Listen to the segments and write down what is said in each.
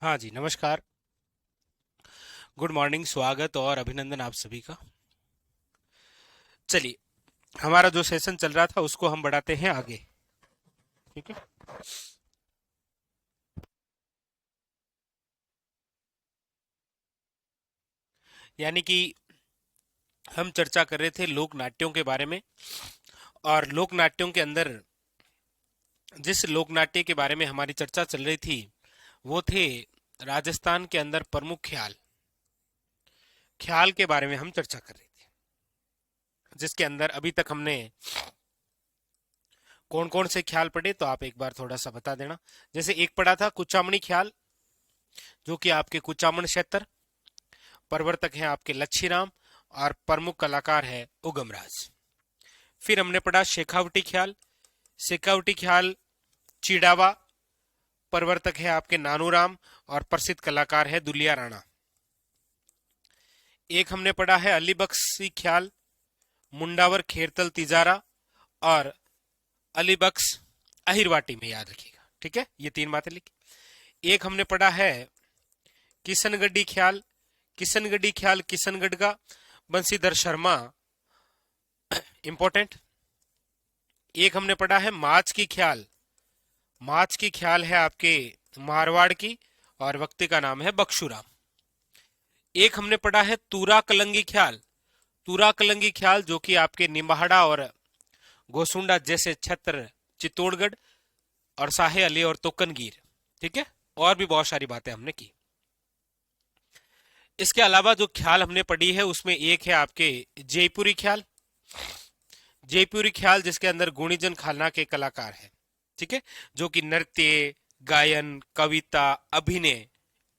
हाँ जी, नमस्कार। Good morning, स्वागत और अभिनंदन आप सभी का। चलिए, हमारा जो सेशन चल रहा था उसको हम बढ़ाते हैं आगे। ठीक है। यानी कि हम चर्चा कर रहे थे लोक नाट्यों के बारे में। और लोक नाट्यों के अंदर जिस लोक नाट्य के बारे में हमारी चर्चा चल रही थी वो थे राजस्थान के अंदर प्रमुख ख्याल। ख्याल के बारे में हम चर्चा कर रहे थे, जिसके अंदर अभी तक हमने कौन कौन से ख्याल पढ़े तो आप एक बार थोड़ा सा बता देना। जैसे एक पढ़ा था कुचामणी ख्याल, जो कि आपके कुचामन क्षेत्र, प्रवर्तक हैं आपके लच्छीराम और प्रमुख कलाकार है उगमराज। फिर हमने पढ़ा शेखावटी ख्याल। शेखावटी ख्याल चिड़ावा, प्रवर्तक है आपके नानूराम और प्रसिद्ध कलाकार है दुलिया राणा। एक हमने पढ़ा है अलीबख्शी ख्याल, मुंडावर खेरतल तिजारा और अलीबख्श अहिरवाटी में, याद रखिएगा। ठीक है, ये तीन बातें लिखी। एक हमने पढ़ा है किशनगढ़ी ख्याल। किशनगढ़ी ख्याल किशनगढ़ का बंशीधर शर्मा, इंपॉर्टेंट। एक हमने पढ़ा है माच की ख्याल। माच की ख्याल है आपके मारवाड़ की और वक्ति का नाम है बक्षुराम। एक हमने पढ़ा है तूरा कलंगी ख्याल। तूरा कलंगी ख्याल जो कि आपके निम्बाहड़ा और गोसुंडा जैसे क्षेत्र, चित्तौड़गढ़ और साहे अली और तोकनगीर। ठीक है, और भी बहुत सारी बातें हमने की। इसके अलावा जो ख्याल हमने पढ़ी है उसमें एक है आपके जयपुरी ख्याल। जयपुरी ख्याल जिसके अंदर गुणीजन खालना के कलाकार हैं। ठीक है, जो कि नृत्य, गायन, कविता, अभिनय,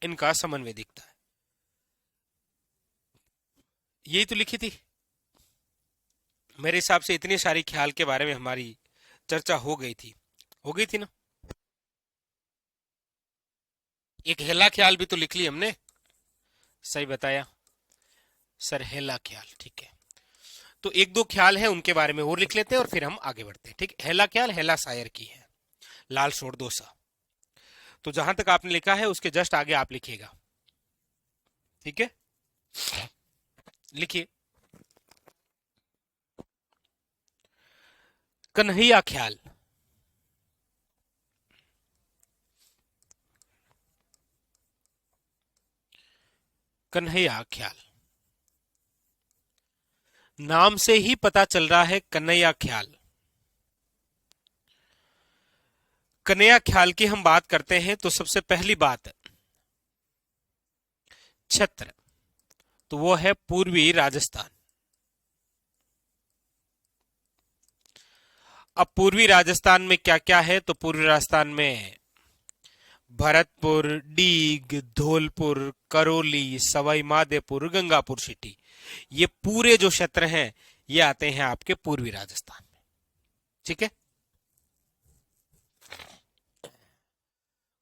इनका समन्वय दिखता है। यही तो लिखी थी। मेरे हिसाब से इतनी सारी ख्याल के बारे में हमारी चर्चा हो गई थी। हो गई थी ना। एक हेला ख्याल भी तो लिख ली हमने। सही बताया सर, हेला ख्याल। ठीक है, तो एक दो ख्याल है उनके बारे में और लिख लेते हैं और फिर हम आगे बढ़ते हैं। ठीक, हेला ख्याल हेला शायर की है, लाल शोरदोसा। तो जहां तक आपने लिखा है उसके जस्ट आगे आप लिखिएगा। ठीक है, लिखिए। कन्हैया ख्याल। कन्हैया ख्याल नाम से ही पता चल रहा है, कन्हैया ख्याल। कन्हैया ख्याल की हम बात करते हैं तो सबसे पहली बात क्षेत्र, तो वो है पूर्वी राजस्थान। अब पूर्वी राजस्थान में क्या क्या है, तो पूर्वी राजस्थान में भरतपुर, डीग, धौलपुर, करौली, सवाई माधोपुर, गंगापुर सिटी, ये पूरे जो क्षेत्र हैं ये आते हैं आपके पूर्वी राजस्थान में। ठीक है,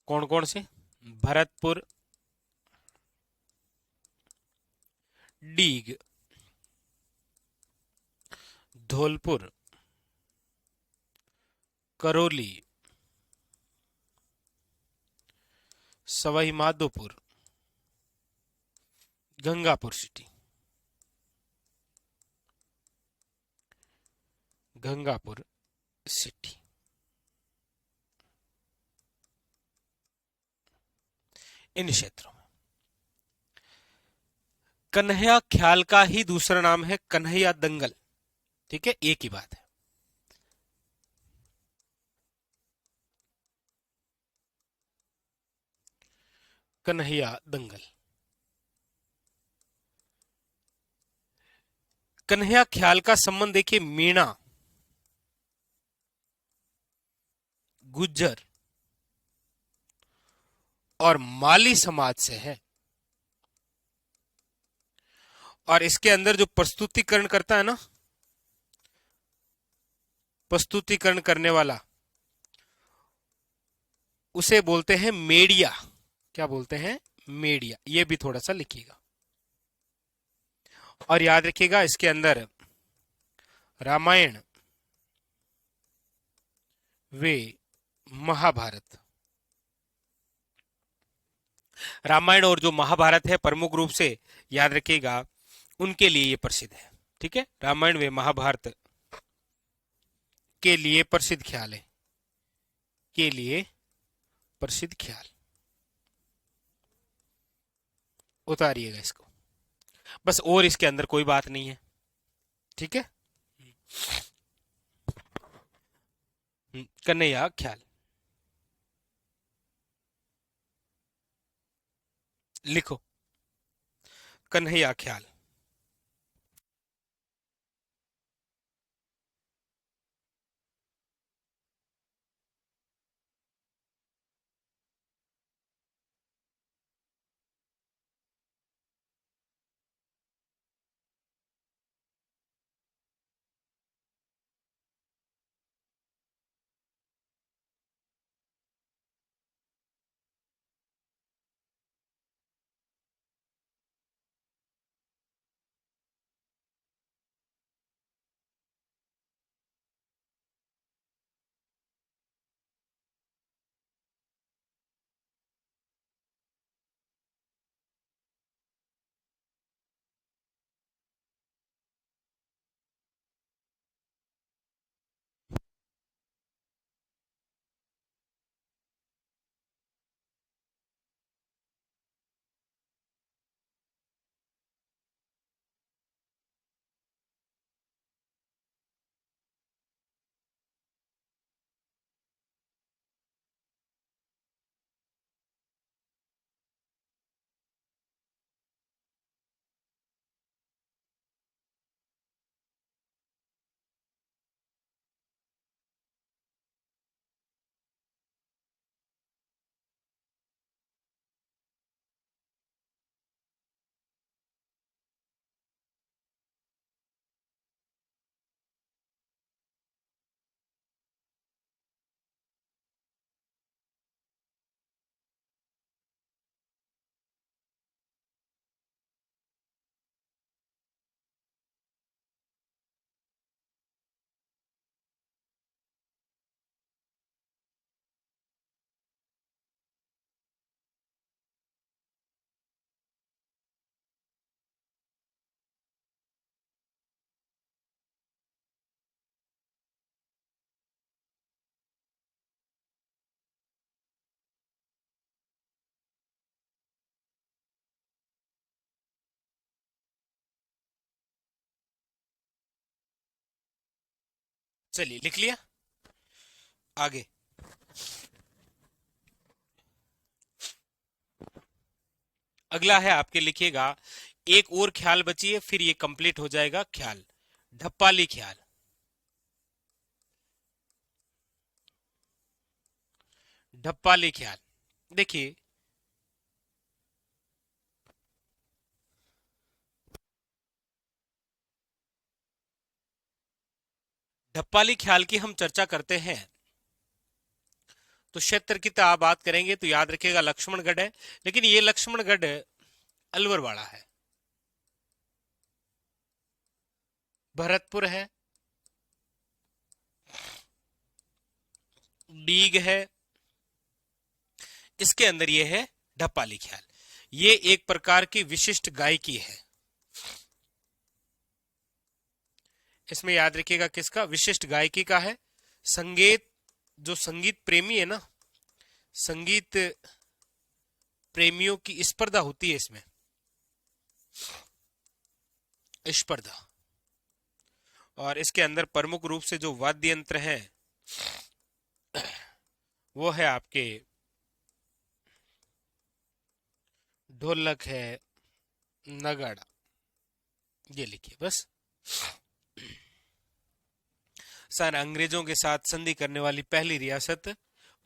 कौन कौन से? भरतपुर, डीग, धौलपुर, करौली, सवाई माधोपुर, गंगापुर सिटी। गंगापुर सिटी, इन क्षेत्रों में। कन्हैया ख्याल का ही दूसरा नाम है कन्हैया दंगल। ठीक है, एक ही बात है। कन्हैया दंगल। कन्हैया ख्याल का संबंध देखिए मीणा, गुज्जर और माली समाज से है। और इसके अंदर जो प्रस्तुतिकरण करता है ना, प्रस्तुतिकरण करने वाला, उसे बोलते हैं मेडिया। क्या बोलते हैं? मेडिया। ये भी थोड़ा सा लिखिएगा और याद रखिएगा, इसके अंदर रामायण वे महाभारत रामायण और जो महाभारत है प्रमुख रूप से याद रखिएगा उनके लिए ये प्रसिद्ध है। ठीक है, रामायण व महाभारत के लिए प्रसिद्ध ख्याल है, के लिए प्रसिद्ध ख्याल। उतारिएगा इसको बस, और इसके अंदर कोई बात नहीं है। ठीक है, कन्हैया ख्याल लिखो, कन्हैया ख्याल। चलिए लिख लिया, आगे। अगला है आपके, लिखिएगा, एक और ख्याल बची है फिर ये कंप्लीट हो जाएगा ख्याल, ढप्पाली ख्याल। ढप्पाली ख्याल देखिए, ढप्पाली ख्याल की हम चर्चा करते हैं तो क्षेत्र की तो बात करेंगे तो याद रखिएगा लक्ष्मणगढ़ है, लेकिन ये लक्ष्मणगढ़ अलवर वाला है, भरतपुर है, डीग है, इसके अंदर ये है ढप्पाली ख्याल। ये एक प्रकार की विशिष्ट गायकी है, इसमें याद रखिएगा किसका, विशिष्ट गायकी का है। संगीत, जो संगीत प्रेमी है ना, संगीत प्रेमियों की स्पर्धा होती है इसमें, स्पर्धा। और इसके अंदर प्रमुख रूप से जो वाद्य यंत्र है वो है आपके ढोलक है, नगाड़ा। ये लिखिए बस। सर, अंग्रेजों के साथ संधि करने वाली पहली रियासत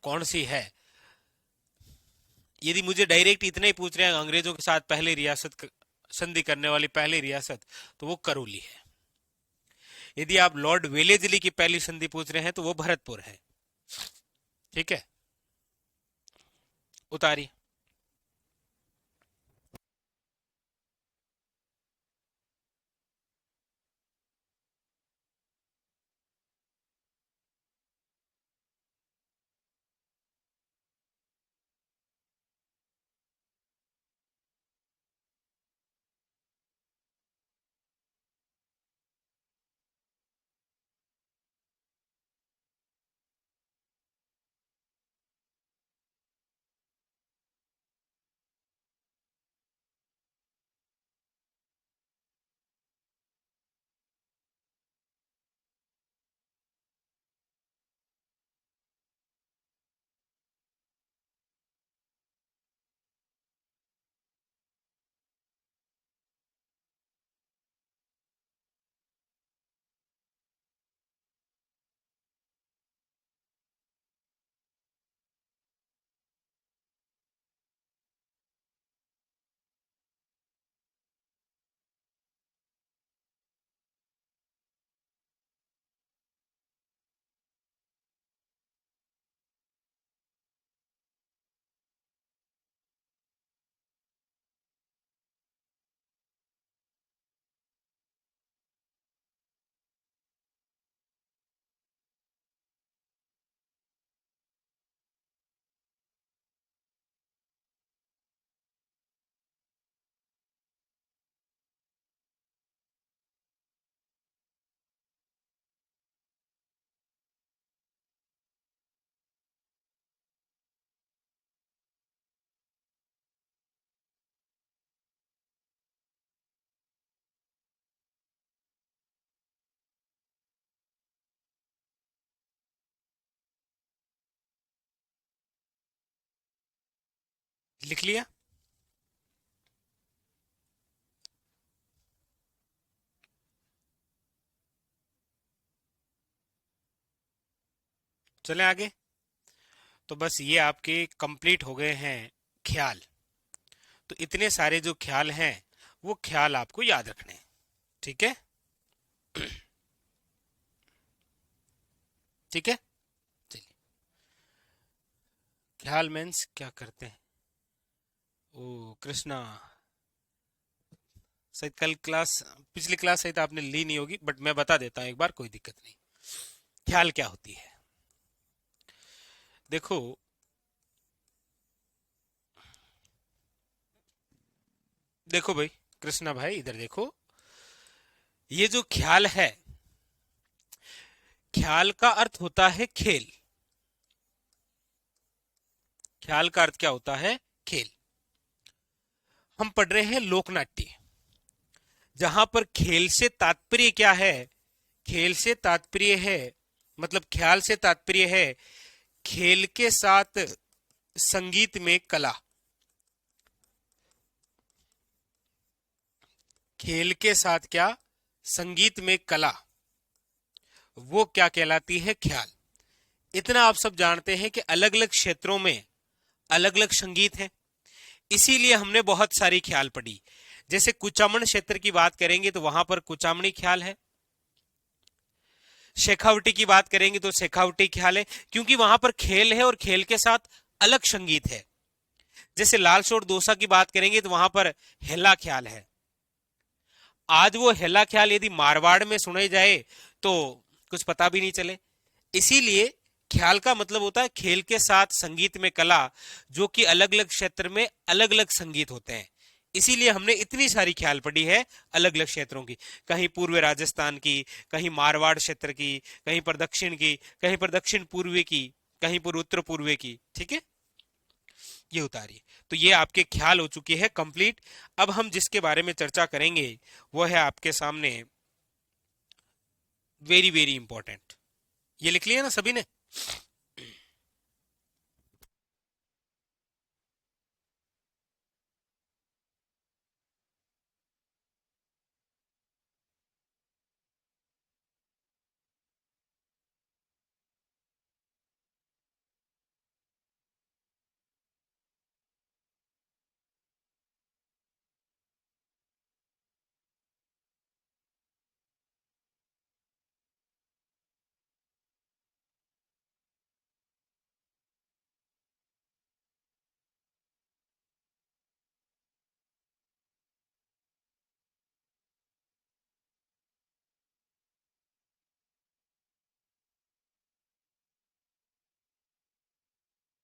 कौन सी है? यदि मुझे डायरेक्ट इतना ही पूछ रहे हैं अंग्रेजों के साथ पहली रियासत संधि करने वाली पहली रियासत, तो वो करौली है। यदि आप लॉर्ड वेलेजली की पहली संधि पूछ रहे हैं तो वो भरतपुर है। ठीक है, उतारी। लिख लिया? चलें आगे। तो बस ये आपके कंप्लीट हो गए हैं ख्याल। तो इतने सारे जो ख्याल हैं वो ख्याल आपको याद रखने हैं, ठीक है? ठीक है, चलिए। ख्याल मीन्स क्या करते हैं? ओ कृष्णा, शायद कल क्लास, पिछली क्लास शायद आपने ली नहीं होगी, बट मैं बता देता हूं एक बार, कोई दिक्कत नहीं। ख्याल क्या होती है? देखो, देखो भाई, कृष्णा भाई इधर देखो। ये जो ख्याल है, ख्याल का अर्थ होता है खेल। ख्याल का अर्थ क्या होता है? खेल। हम पढ़ रहे हैं लोकनाट्य, जहां पर खेल से तात्पर्य क्या है? खेल से तात्पर्य है, मतलब ख्याल से तात्पर्य है खेल के साथ संगीत में कला। खेल के साथ क्या? संगीत में कला, वो क्या कहलाती है? ख्याल। इतना आप सब जानते हैं कि अलग अलग क्षेत्रों में अलग अलग संगीत है, इसीलिए हमने बहुत सारी ख्याल पढ़ी। जैसे कुचामन क्षेत्र की बात करेंगे तो वहां पर कुचामनी ख्याल है। शेखावटी की बात करेंगे तो शेखावटी ख्याल है, क्योंकि वहां पर खेल है और खेल के साथ अलग संगीत है। जैसे लाल शोर दोसा की बात करेंगे तो वहां पर हेला ख्याल है। आज वो हेला ख्याल यदि मारवाड़ में सुने जाए तो कुछ पता भी नहीं चले। इसीलिए ख्याल का मतलब होता है खेल के साथ संगीत में कला, जो कि अलग अलग क्षेत्र में अलग अलग संगीत होते हैं। इसीलिए हमने इतनी सारी ख्याल पढ़ी है अलग अलग क्षेत्रों की, कहीं पूर्व राजस्थान की, कहीं मारवाड़ क्षेत्र की, कहीं पर दक्षिण की, कहीं पर दक्षिण पूर्वी की, कहीं पर उत्तर पूर्वी की, ठीक है? ये उतारिए। तो ये आपके ख्याल हो चुके हैं कंप्लीट। अब हम जिसके बारे में चर्चा करेंगे वो है आपके सामने वेरी वेरी इंपॉर्टेंट। ये लिख लिया ना सभी ने?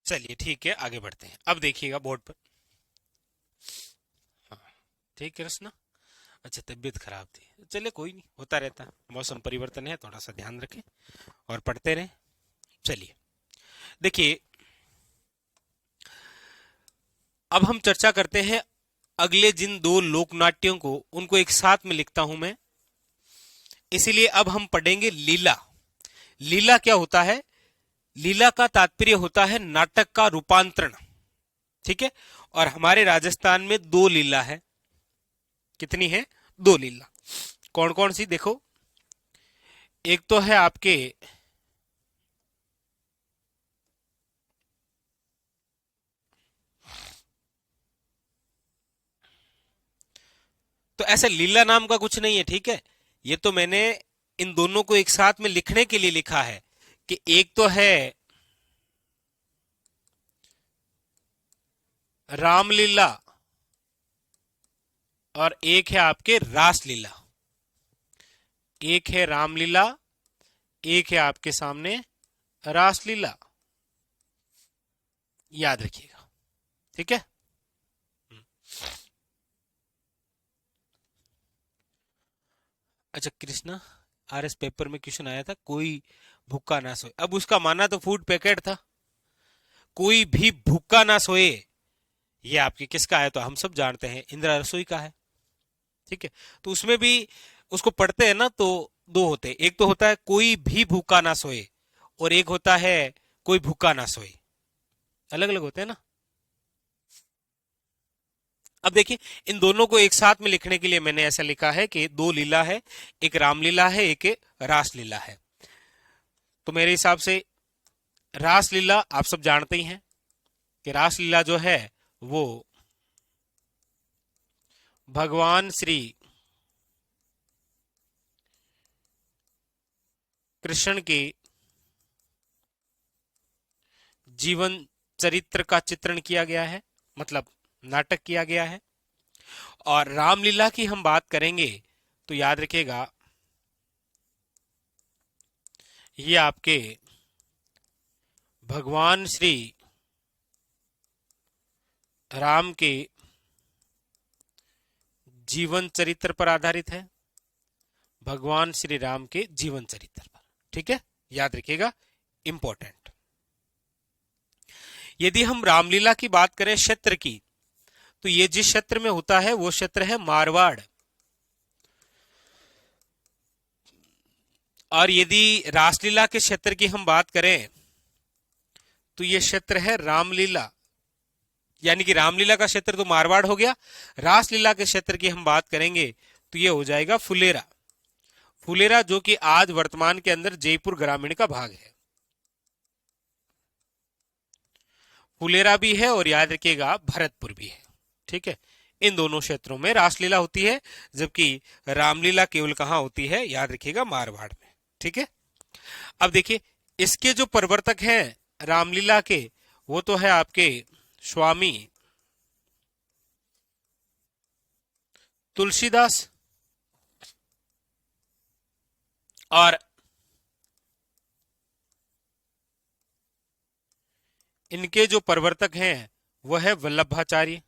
चलिए ठीक है, आगे बढ़ते हैं। अब देखिएगा बोर्ड पर। हाँ, ठीक है रचना। अच्छा, तबीयत खराब थी, चलिए कोई नहीं, होता रहता है, मौसम परिवर्तन है, थोड़ा सा ध्यान रखें और पढ़ते रहें। चलिए देखिए, अब हम चर्चा करते हैं अगले जिन दो लोकनाट्यों को, उनको एक साथ में लिखता हूं मैं, इसीलिए अब हम पढ़ेंगे लीला। लीला क्या होता है? लीला का तात्पर्य होता है नाटक का रूपांतरण, ठीक है? और हमारे राजस्थान में दो लीला है। कितनी है? दो लीला। कौन कौन सी? देखो, एक तो है आपके तो ऐसे लीला नाम का कुछ नहीं है, ठीक है? ये तो मैंने इन दोनों को एक साथ में लिखने के लिए लिखा है कि एक तो है रामलीला और एक है आपके रासलीला। एक है रामलीला, एक है आपके सामने रासलीला। याद रखिएगा, ठीक है? अच्छा कृष्णा, आरएस पेपर में क्वेश्चन आया था, कोई भूखा ना सोए। अब उसका मानना तो फूड पैकेट था, कोई भी भूखा ना सोए। ये आपके किसका है? तो हम सब जानते हैं इंदिरा रसोई का है, ठीक है? तो उसमें भी उसको पढ़ते हैं ना तो दो होते हैं, एक तो होता है कोई भी भूखा ना सोए, और एक होता है कोई भूखा ना सोए। अलग अलग होते हैं ना? अब देखिए, इन दोनों को एक साथ में लिखने के लिए मैंने ऐसा लिखा है कि दो लीला है, एक रामलीला है, एक रासलीला है। तो मेरे हिसाब से रासलीला आप सब जानते ही हैं कि रासलीला जो है वो भगवान श्री कृष्ण के जीवन चरित्र का चित्रण किया गया है, मतलब नाटक किया गया है। और रामलीला की हम बात करेंगे तो याद रखिएगा, ये आपके भगवान श्री राम के जीवन चरित्र पर आधारित है, भगवान श्री राम के जीवन चरित्र पर। ठीक है, याद रखिएगा, इंपॉर्टेंट। यदि हम रामलीला की बात करें क्षेत्र की, तो ये जिस क्षेत्र में होता है वो क्षेत्र है मारवाड़। और यदि रासलीला के क्षेत्र की हम बात करें तो ये क्षेत्र है रामलीला, यानी कि रामलीला का क्षेत्र तो मारवाड़ हो गया। रासलीला के क्षेत्र की हम बात करेंगे तो ये हो जाएगा फुलेरा। फुलेरा जो कि आज वर्तमान के अंदर जयपुर ग्रामीण का भाग है। फुलेरा भी है और याद रखिएगा भरतपुर भी है। ठीक है, इन दोनों क्षेत्रों में रासलीला होती है, जबकि रामलीला केवल कहां होती है, याद रखिएगा मारवाड़ में। ठीक है, अब देखिए, इसके जो प्रवर्तक हैं रामलीला के, वो तो है आपके स्वामी तुलसीदास। और इनके जो प्रवर्तक हैं वह है वल्लभाचार्य।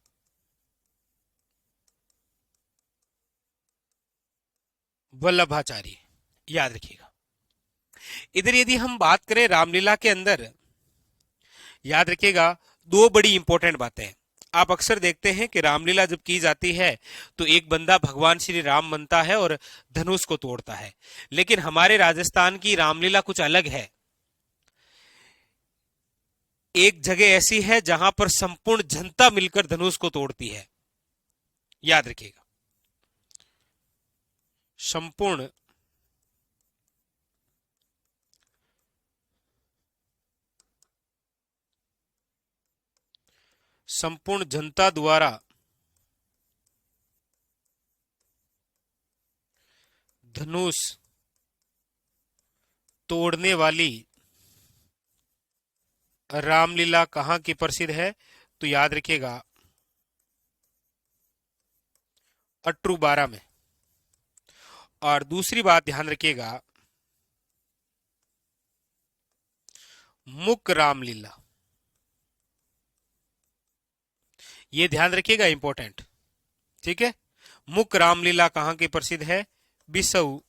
वल्लभाचार्य, याद रखिएगा। इधर यदि हम बात करें रामलीला के अंदर, याद रखिएगा, दो बड़ी इंपॉर्टेंट बातें हैं। आप अक्सर देखते हैं कि रामलीला जब की जाती है तो एक बंदा भगवान श्री राम बनता है और धनुष को तोड़ता है। लेकिन हमारे राजस्थान की रामलीला कुछ अलग है। एक जगह ऐसी है जहां पर संपूर्ण जनता मिलकर धनुष को तोड़ती है, याद रखिएगा। संपूर्ण संपूर्ण जनता द्वारा धनुष तोड़ने वाली रामलीला कहां की प्रसिद्ध है, तो याद रखिएगा अट्रू बारा में। और दूसरी बात ध्यान रखिएगा, मुक रामलीला, ये ध्यान रखिएगा, इंपॉर्टेंट। ठीक है, मुक रामलीला कहां की प्रसिद्ध है, बिसऊ।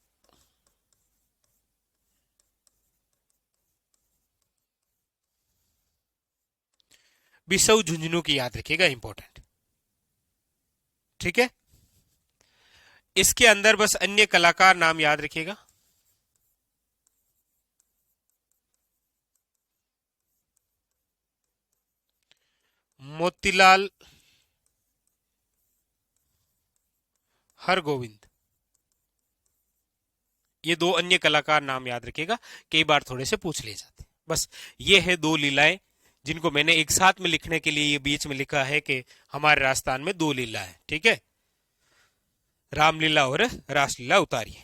बिसऊ झुंझुनू की, याद रखिएगा, इंपॉर्टेंट। ठीक है, इसके अंदर बस अन्य कलाकार नाम याद रखिएगा। मोतीलाल हरगोविंद, ये दो अन्य कलाकार नाम याद रखिएगा, कई बार थोड़े से पूछ लिए जाते हैं। बस ये है दो लीलाएं जिनको मैंने एक साथ में लिखने के लिए ये बीच में लिखा है कि हमारे राजस्थान में दो लीला है। ठीक है, रामलीला और रासलीला उतारिए।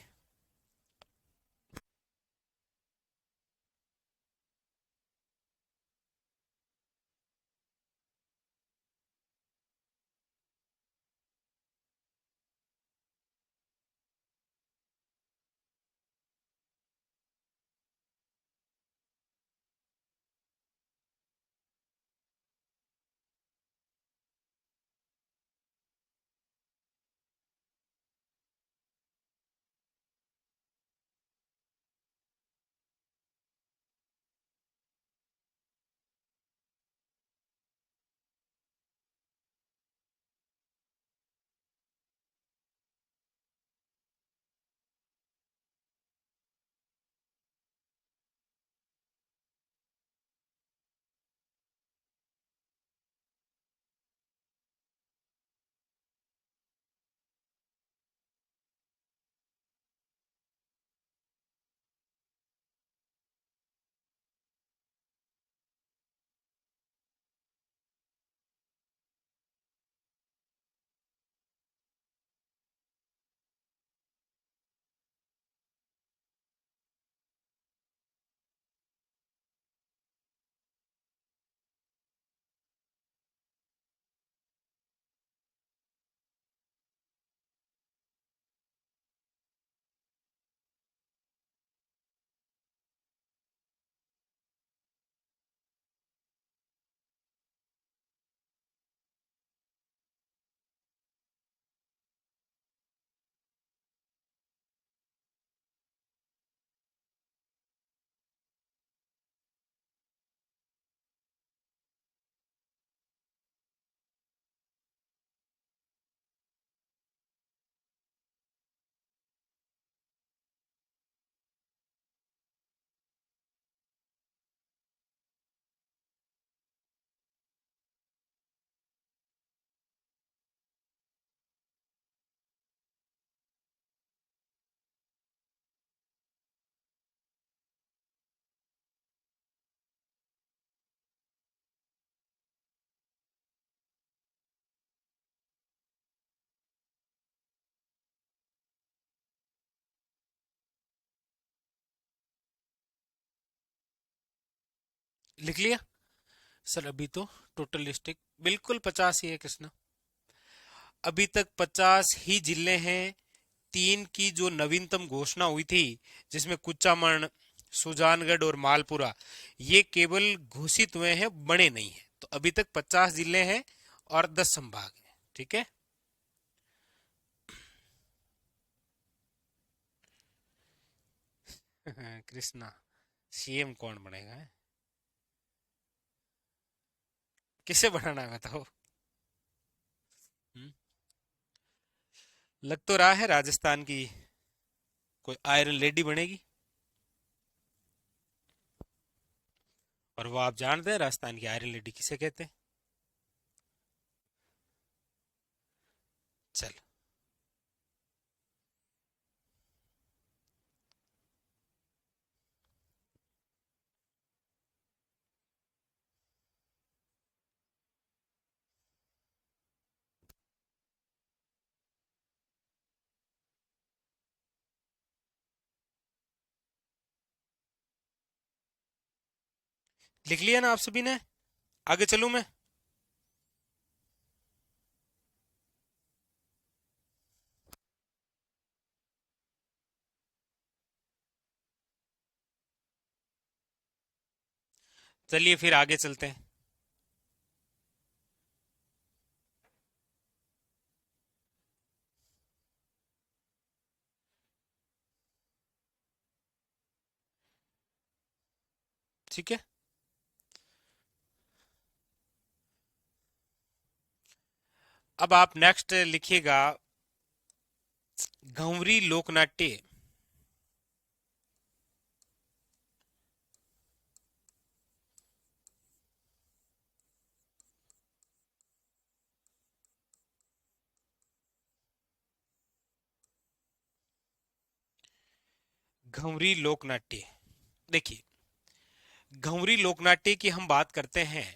लिख लिया सर? अभी तो टोटल डिस्ट्रिक्ट बिल्कुल 50 ही है कृष्णा। अभी तक 50 ही जिले हैं। तीन की जो नवीनतम घोषणा हुई थी, जिसमें कुचामण, सुजानगढ़ और मालपुरा, ये केवल घोषित हुए हैं, बने नहीं है। तो अभी तक 50 जिले हैं और 10 संभाग हैं। ठीक है। कृष्णा, सीएम कौन बनेगा है? किसे बनाना है बताओ? हम्म? लग तो रहा है राजस्थान की कोई आयरन लेडी बनेगी। और वो आप जानते हैं राजस्थान की आयरन लेडी किसे कहते हैं? चल, लिख लिया ना आप सभी ने? आगे चलूं मैं? चलिए फिर आगे चलते हैं। ठीक है। अब आप नेक्स्ट लिखिएगा घुंगरी लोकनाट्य। घुंगरी लोकनाट्य। देखिए, घुंगरी लोकनाट्य की हम बात करते हैं।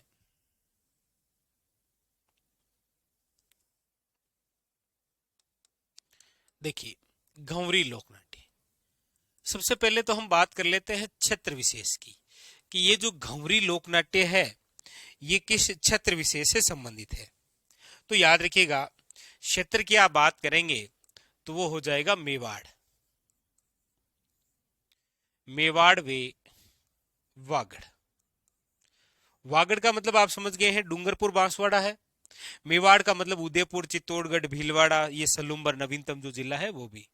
देखिए, घुंगरी लोकनाट्य, सबसे पहले तो हम बात कर लेते हैं क्षेत्र विशेष की, कि ये जो घुंगरी लोकनाट्य है, ये किस क्षेत्र विशेष से संबंधित है। तो याद रखिएगा, क्षेत्र की आप बात करेंगे तो वो हो जाएगा मेवाड़। मेवाड़ वे वागड़। वागड़ का मतलब आप समझ गए हैं, डूंगरपुर बांसवाड़ा है। मेवाड़ का मतलब उदयपुर, चित्तौड़गढ़, भीलवाड़ा, ये सलूम्बर नवीनतम जो जिला है वो भी।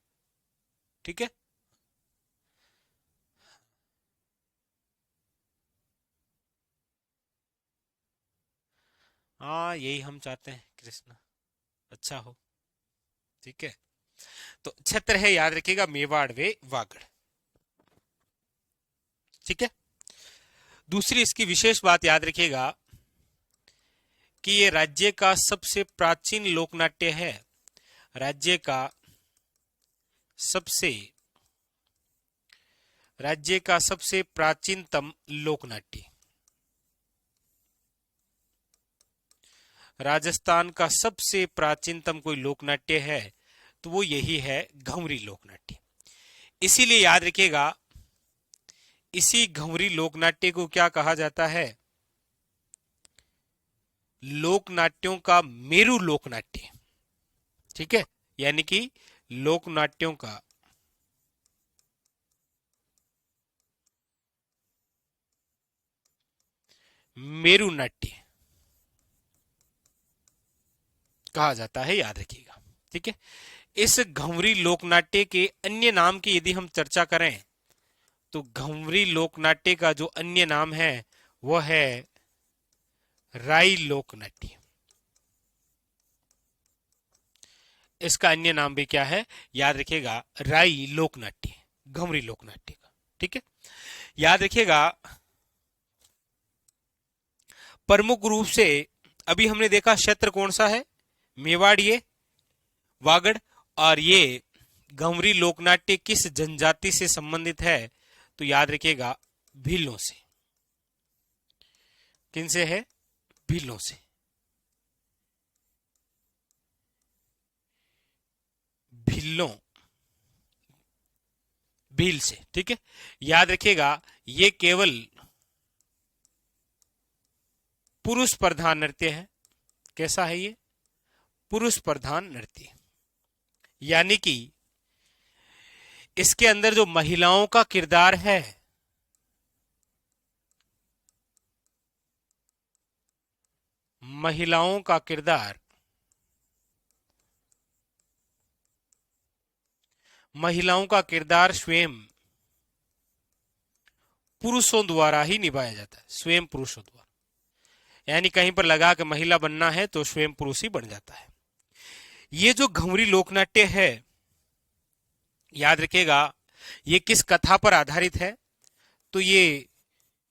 ठीक है। हाँ, यही हम चाहते हैं कृष्णा, अच्छा हो। ठीक है। तो क्षेत्र है, याद रखिएगा, मेवाड़ वे वागड़। ठीक है। दूसरी इसकी विशेष बात याद रखिएगा कि ये राज्य का सबसे प्राचीन लोकनाट्य है। राज्य का सबसे राज्य का सबसे प्राचीनतम लोकनाट्य। राजस्थान का सबसे प्राचीनतम कोई लोकनाट्य है तो वो यही है, घुंगरी लोकनाट्य। इसीलिए याद रखिएगा, इसी घुंगरी लोकनाट्य को क्या कहा जाता है? लोकनाट्यों का मेरू लोकनाट्य। ठीक है। यानी कि लोकनाट्यों का मेरू नाट्य कहा जाता है, याद रखिएगा। ठीक है। इस घुंगरी लोकनाट्य के अन्य नाम की यदि हम चर्चा करें, तो घुंगरी लोकनाट्य का जो अन्य नाम है वह है राई लोकनाट्य। इसका अन्य नाम भी क्या है? याद रखिएगा, राई लोकनाट्य, घुंगरी लोकनाट्य का। ठीक है। याद रखिएगा, प्रमुख रूप से अभी हमने देखा क्षेत्र कौन सा है, मेवाड़, ये वागड़। और ये घुंगरी लोकनाट्य किस जनजाति से संबंधित है? तो याद रखिएगा, भीलों से। किन से है? भीलों से। भीलों, भील से। ठीक है। याद रखिएगा, ये केवल पुरुष प्रधान नृत्य है। कैसा है ये? पुरुष प्रधान नृत्य, यानी कि इसके अंदर जो महिलाओं का किरदार है, महिलाओं का किरदार, महिलाओं का किरदार स्वयं पुरुषों द्वारा ही निभाया जाता है, स्वयं पुरुषों द्वारा। यानी कहीं पर लगा के महिला बनना है तो स्वयं पुरुष ही बन जाता है। ये जो घुंघरी लोकनाट्य है, याद रखिएगा, ये किस कथा पर आधारित है? तो ये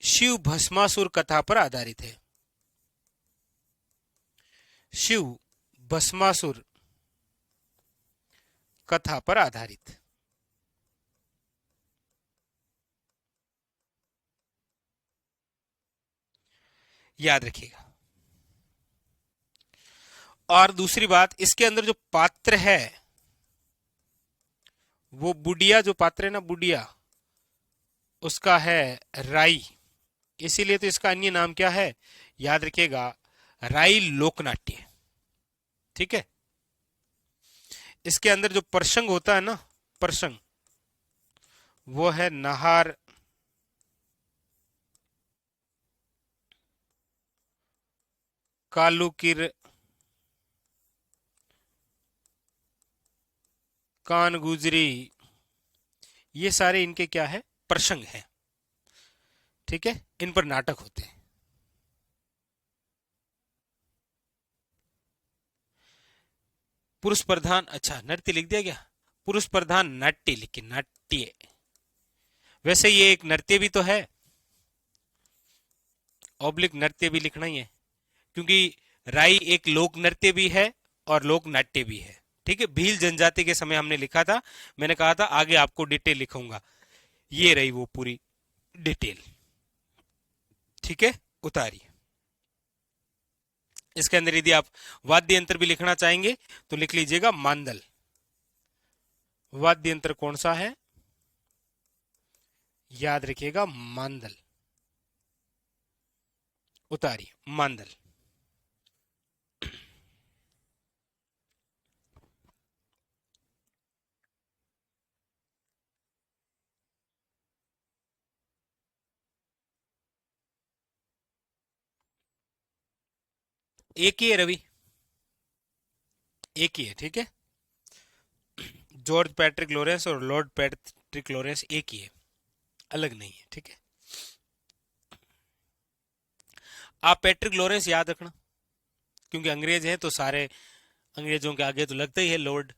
शिव भस्मासुर कथा पर आधारित है। शिव भस्मासुर कथा पर आधारित, याद रखिएगा। और दूसरी बात, इसके अंदर जो पात्र है वो बुढ़िया, जो पात्र है ना बुढ़िया, उसका है राई। इसीलिए तो इसका अन्य नाम क्या है? याद रखिएगा, राई लोकनाट्य। ठीक है। इसके अंदर जो प्रसंग होता है ना, प्रसंग, वो है नहार कालुकिर कान गुजरी, ये सारे इनके क्या है? प्रसंग है। ठीक है, इन पर नाटक होते हैं। पुरुष प्रधान, अच्छा नृत्य लिख दिया क्या? पुरुष प्रधान नाट्य लिखिए, नाट्य। वैसे ये एक नृत्य भी तो है, ऑब्लिक नृत्य भी लिखना ही है, क्योंकि राई एक लोक नृत्य भी है और लोक नाट्य भी है। ठीक है, भील जनजाति के समय हमने लिखा था, मैंने कहा था आगे आपको डिटेल लिखूंगा। ये रही वो पूरी डिटेल। ठीक है, उतारिए। इसके अंदर यदि आप वाद्य यंत्र भी लिखना चाहेंगे तो लिख लीजिएगा मांदल। वाद्य यंत्र कौन सा है? याद रखिएगा, मांदल। उतारिए, मांदल। एक ही है रवि, एक ही है। ठीक है, जॉर्ज पैट्रिक लॉरेंस और लॉर्ड पैट्रिक लॉरेंस एक ही है, अलग नहीं है। ठीक है, आप पैट्रिक लॉरेंस याद रखना, क्योंकि अंग्रेज हैं तो सारे अंग्रेजों के आगे तो लगता ही है लॉर्ड।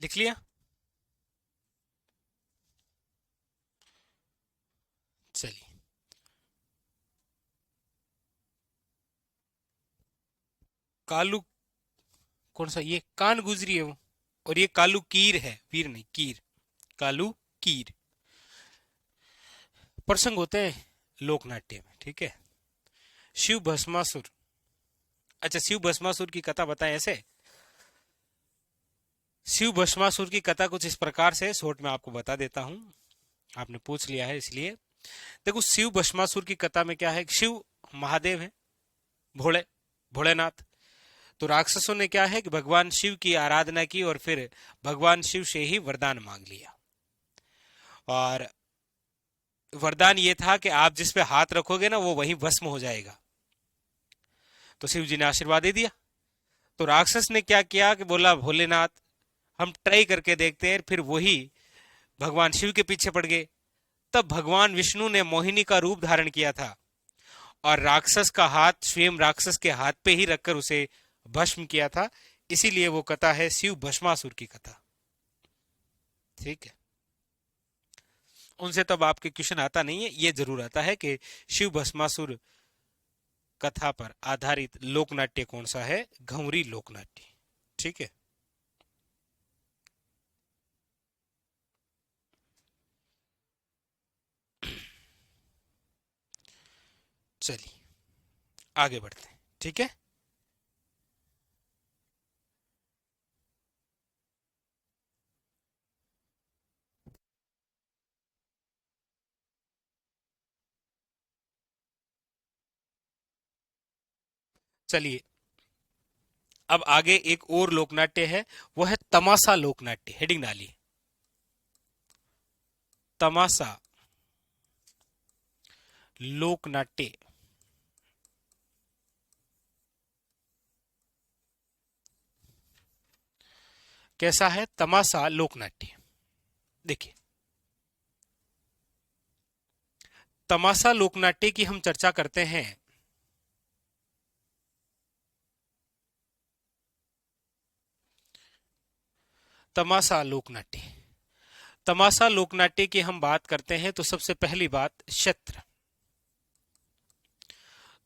लिख लिया? चलिए, कालू, कौन सा? ये कान गुजरी है वो, और ये कालू कीर है, वीर नहीं, कीर, कालू कीर। प्रसंग होते हैं लोकनाट्य में, ठीक है। शिव भस्मासुर, अच्छा शिव भस्मासुर की कथा बताएं ऐसे। शिव भस्मासुर की कथा कुछ इस प्रकार से, शॉर्ट में आपको बता देता हूं, आपने पूछ लिया है इसलिए। देखो, शिव भस्मासुर की कथा में क्या है, शिव महादेव है, भोले, भोलेनाथ। तो राक्षसों ने क्या है कि भगवान शिव की आराधना की और फिर भगवान शिव से ही वरदान मांग लिया। और वरदान ये था कि आप जिस पे हाथ रखोगे ना वो वहीं भस्म हो जाएगा। तो शिव जी ने आशीर्वाद दे दिया। तो राक्षस ने क्या किया कि बोला, भोलेनाथ हम ट्राई करके देखते हैं, फिर वही भगवान शिव के पीछे पड़ गए। तब भगवान विष्णु ने मोहिनी का रूप धारण किया था और राक्षस का हाथ स्वयं राक्षस के हाथ पे ही रखकर उसे भस्म किया था। इसीलिए वो कथा है शिव भस्मासुर की कथा, ठीक है। उनसे तब आपके क्वेश्चन आता नहीं है, ये जरूर आता है कि शिव भस्मासुर कथा पर आधारित लोकनाट्य कौन सा है, घुंगरी लोकनाट्य, ठीक है। चलिए आगे बढ़ते हैं, ठीक है। चलिए, अब आगे एक और लोकनाट्य है, वो है तमाशा लोकनाट्य। हेडिंग डालिए, तमाशा लोकनाट्य। कैसा है तमाशा लोकनाट्य? देखिए, तमाशा लोकनाट्य की हम चर्चा करते हैं तमाशा लोकनाट्य। तमाशा लोकनाट्य की हम बात करते हैं तो सबसे पहली बात क्षेत्र।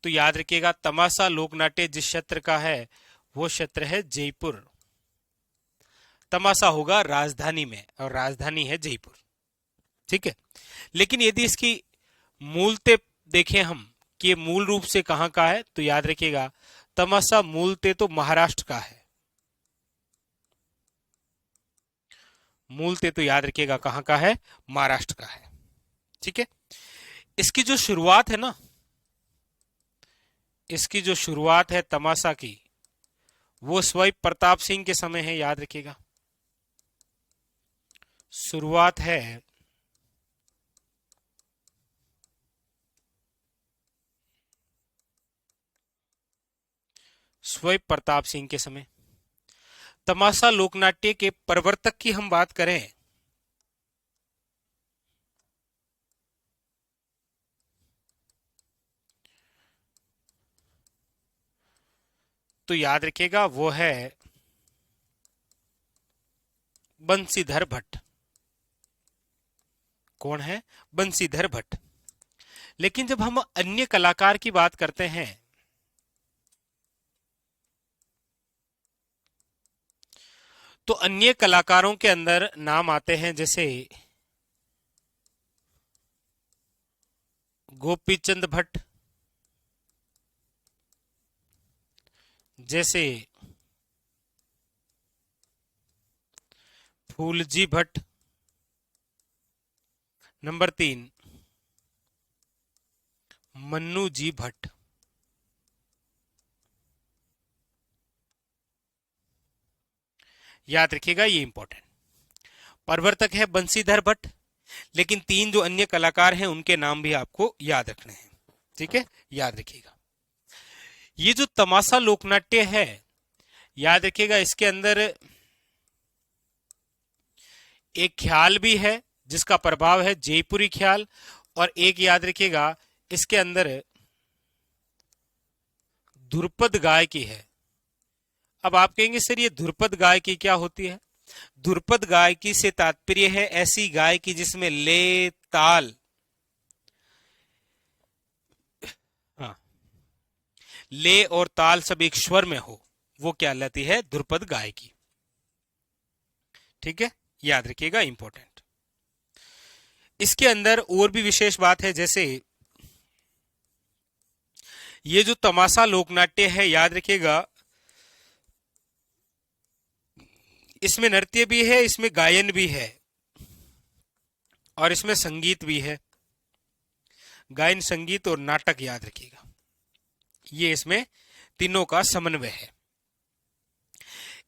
तो याद रखिएगा, तमाशा लोकनाट्य जिस क्षेत्र का है वो क्षेत्र है जयपुर। तमाशा होगा राजधानी में और राजधानी है जयपुर, ठीक है। लेकिन यदि इसकी मूलते देखें हम कि ये मूल रूप से कहां का है, तो याद रखिएगा तमाशा मूलते तो महाराष्ट्र का है। मूलते तो याद रखिएगा कहां का है, महाराष्ट्र का है, ठीक है। इसकी जो शुरुआत है ना, इसकी जो शुरुआत है तमाशा की, वो स्वयं प्रताप सिंह के समय है, याद रखिएगा। शुरुआत है स्वयं प्रताप सिंह के समय। तमाशा लोकनाट्य के प्रवर्तक की हम बात करें तो याद रखिएगा वो है बंशीधर भट्ट। कौन है? बंशीधर भट्ट। लेकिन जब हम अन्य कलाकार की बात करते हैं तो अन्य कलाकारों के अंदर नाम आते हैं जैसे गोपीचंद भट्ट, जैसे फूलजी भट्ट, नंबर 3 मन्नू जी भट्ट। याद रखिएगा ये इंपॉर्टेंट। प्रवर्तक है बंशीधर भट्ट, लेकिन 3 जो अन्य कलाकार हैं उनके नाम भी आपको याद रखने हैं, ठीक है, याद रखिएगा। ये जो तमाशा लोकनाट्य है, याद रखिएगा इसके अंदर एक ख्याल भी है जिसका प्रभाव है जयपुरी ख्याल, और एक याद रखिएगा इसके अंदर ध्रुपद गायकी है। अब आप कहेंगे सर ये ध्रुपद गायकी क्या होती है? ध्रुपद गायकी से तात्पर्य है ऐसी गायकी जिसमें ले, ताल, हाँ, ले और ताल सब एक स्वर में हो, वो क्या कहलाती है? ध्रुपद गायकी। ठीक है, याद रखिएगा, इंपॉर्टेंट। इसके अंदर और भी विशेष बात है, जैसे ये जो तमाशा लोकनाट्य है, याद रखिएगा, इसमें नृत्य भी है, इसमें गायन भी है और इसमें संगीत भी है। गायन, संगीत और नाटक, याद रखिएगा, ये इसमें तीनों का समन्वय है।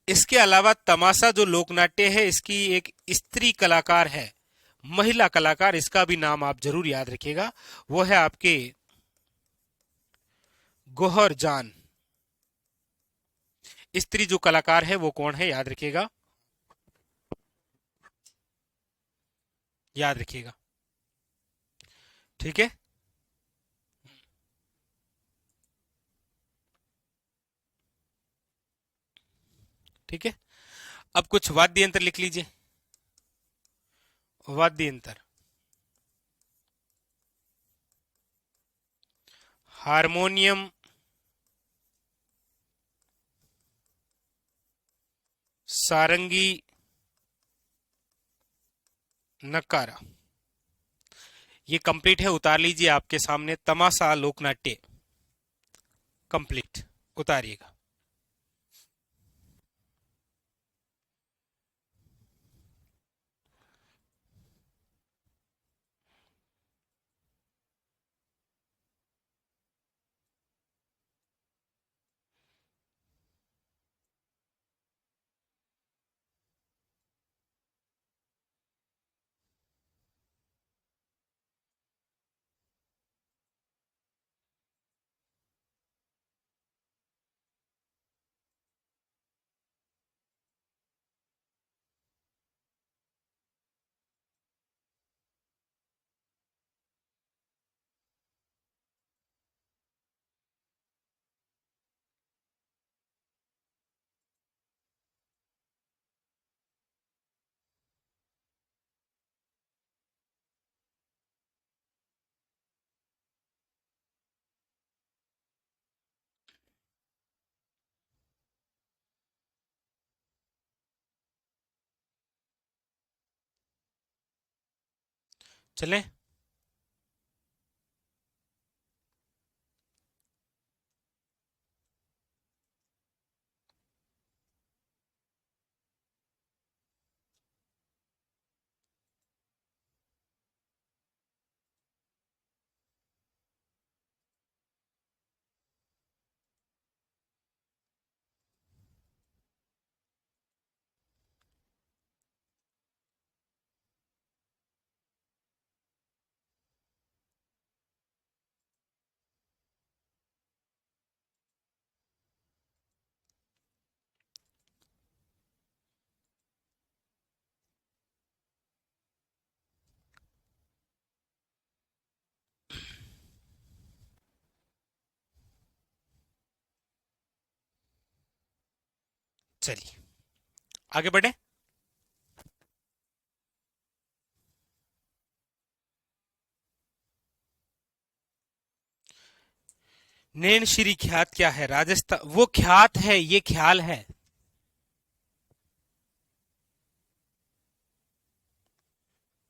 इसके अलावा तमाशा जो लोकनाट्य है, इसकी एक स्त्री कलाकार है, महिला कलाकार, इसका भी नाम आप जरूर याद रखिएगा, वो है आपके गौहर जान। स्त्री जो कलाकार है वो कौन है, याद रखिएगा, याद रखिएगा। ठीक है, ठीक है। अब कुछ वाद्य यंत्र लिख लीजिए। वाद्य यंत्र, हारमोनियम, सारंगी, नकारा। ये कंप्लीट है, उतार लीजिए आपके सामने, तमाशा लोकनाट्य कंप्लीट, उतारिएगा। चलें, चलिए आगे बढ़े। नैन श्री ख्यात क्या है? राजस्थान, वो ख्यात है, ये ख्याल है।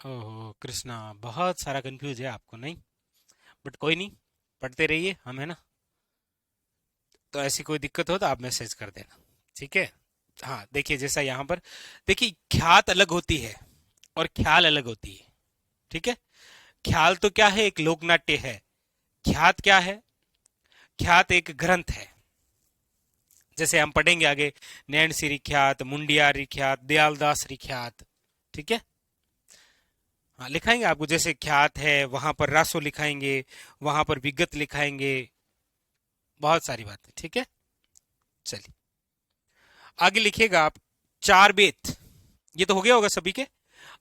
ओह कृष्णा, बहुत सारा कंफ्यूज है आपको, नहीं? बट कोई नहीं, पढ़ते रहिए, हम है ना, तो ऐसी कोई दिक्कत हो तो आप मैसेज कर देना। ठीक है, हाँ, देखिए जैसा यहाँ पर, देखिए ख्यात अलग होती है और ख्याल अलग होती है। ठीक है, ख्याल तो क्या है? एक लोकनाट्य है। ख्यात क्या है? ख्यात एक ग्रंथ है, जैसे हम पढ़ेंगे आगे, नैन श्री ख्यात, मुंडियारी ख्यात, दयालदास री ख्यात। ठीक है, हाँ, लिखाएंगे आपको, जैसे ख्यात है वहां पर रासो लिखाएंगे, वहां पर विगत लिखाएंगे, बहुत सारी बातें। ठीक है, चलिए आगे लिखिएगा आप, चार बेत, ये तो हो गया होगा सभी के।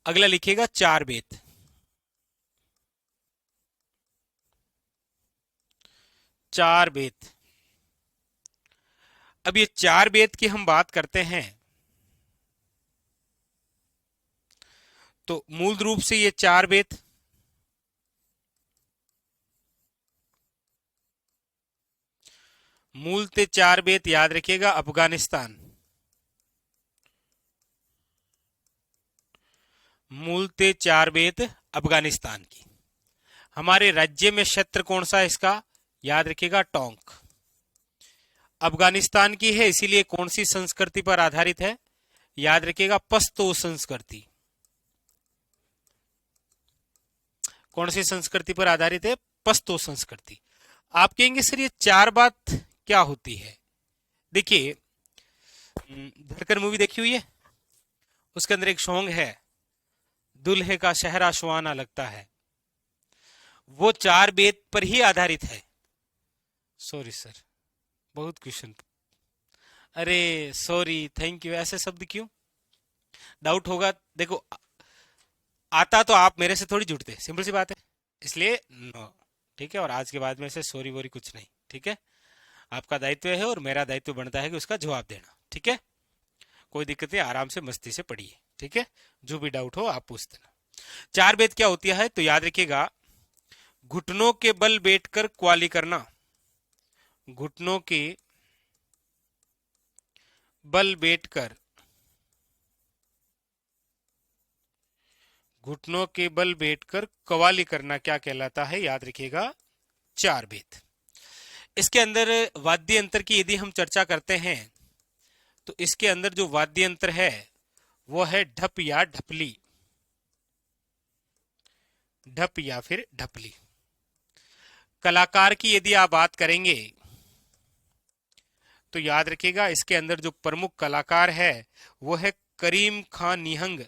अगला लिखिएगा चार बेत। चार बेत, अब ये चार बेत की हम बात करते हैं, तो मूल रूप से ये चार बेत, मूलते चार बेत याद रखिएगा अफगानिस्तान, मूलते चार बेत अफगानिस्तान की। हमारे राज्य में क्षेत्र कौन सा है इसका, याद रखिएगा टोंक। अफगानिस्तान की है, इसीलिए कौन सी संस्कृति पर आधारित है, याद रखिएगा पश्तो संस्कृति। कौन सी संस्कृति पर आधारित है, पश्तो संस्कृति। आप कहेंगे सर ये चार बात क्या होती है। देखिए धड़कन मूवी देखी हुई है, उसके अंदर एक सॉन्ग है, दुल्हे का शहरा सुहाना लगता है, वो चार बेत पर ही आधारित है। सॉरी सर, बहुत क्वेश्चन, अरे सॉरी, थैंक यू, ऐसे शब्द क्यों, डाउट होगा। देखो आता तो आप मेरे से थोड़ी जुड़ते, सिंपल सी बात है, इसलिए नो, ठीक है। और आज के बाद में से सॉरी वोरी कुछ नहीं, ठीक है। आपका दायित्व है और मेरा दायित्व बनता है कि उसका जवाब देना, ठीक है। कोई दिक्कत नहीं, आराम से मस्ती से पढ़िए, ठीक है। जो भी डाउट हो आप पूछ देना। चार बेत क्या होती है, तो याद रखिएगा घुटनों के बल बैठकर क्वाली करना, घुटनों के बल बैठकर, घुटनों के बल बैठकर कवाली करना क्या कहलाता है, याद रखिएगा चार बेत। इसके अंदर वाद्य यंत्र की यदि हम चर्चा करते हैं तो इसके अंदर जो वाद्य यंत्र है वो है ढप या ढपली, ढप या फिर ढपली। कलाकार की यदि आप बात करेंगे तो याद रखिएगा इसके अंदर जो प्रमुख कलाकार है वो है करीम खां निहंग,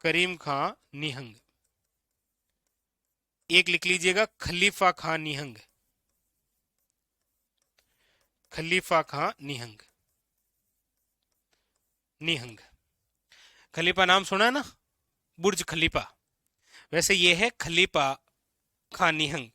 करीम खां निहंग। एक लिख लीजिएगा खलीफा खां निहंग, खलीफा खां निहंग, निहंग। खलीफा नाम सुना है ना, बुर्ज खलीफा, वैसे ये है खलीफा खां निहंग।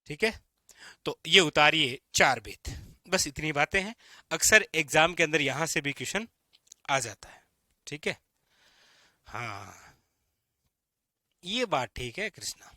ठीक है, तो ये उतारिए चार बेत, बस इतनी बातें हैं। अक्सर एग्जाम के अंदर यहां से भी क्वेश्चन आ जाता है, ठीक है। हाँ, ये बात ठीक है कृष्णा।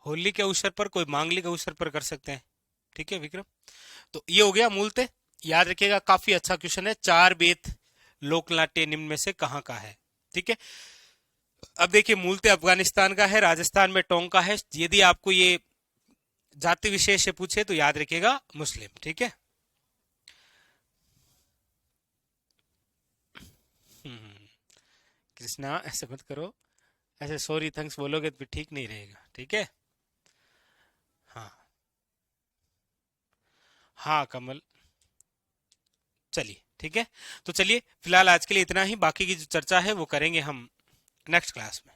होली के अवसर पर, कोई मांगलिक अवसर पर कर सकते हैं, ठीक है विक्रम। तो ये हो गया मूलते, याद रखिएगा काफी अच्छा क्वेश्चन है। चार बेत लोक नाट्य निम्न में से कहां का है, ठीक है। अब देखिए मूलते अफगानिस्तान का है, राजस्थान में टोंक का है। यदि आपको ये जाति विशेष से पूछे तो याद रखिएगा मुस्लिम, ठीक है। कृष्णा ऐसे मत करो, ऐसे सॉरी थैंक्स बोलोगे तो ठीक नहीं रहेगा, ठीक है। हाँ हाँ कमल, चलिए ठीक है। तो चलिए फिलहाल आज के लिए इतना ही, बाकी की जो चर्चा है वो करेंगे हम नेक्स्ट क्लास में।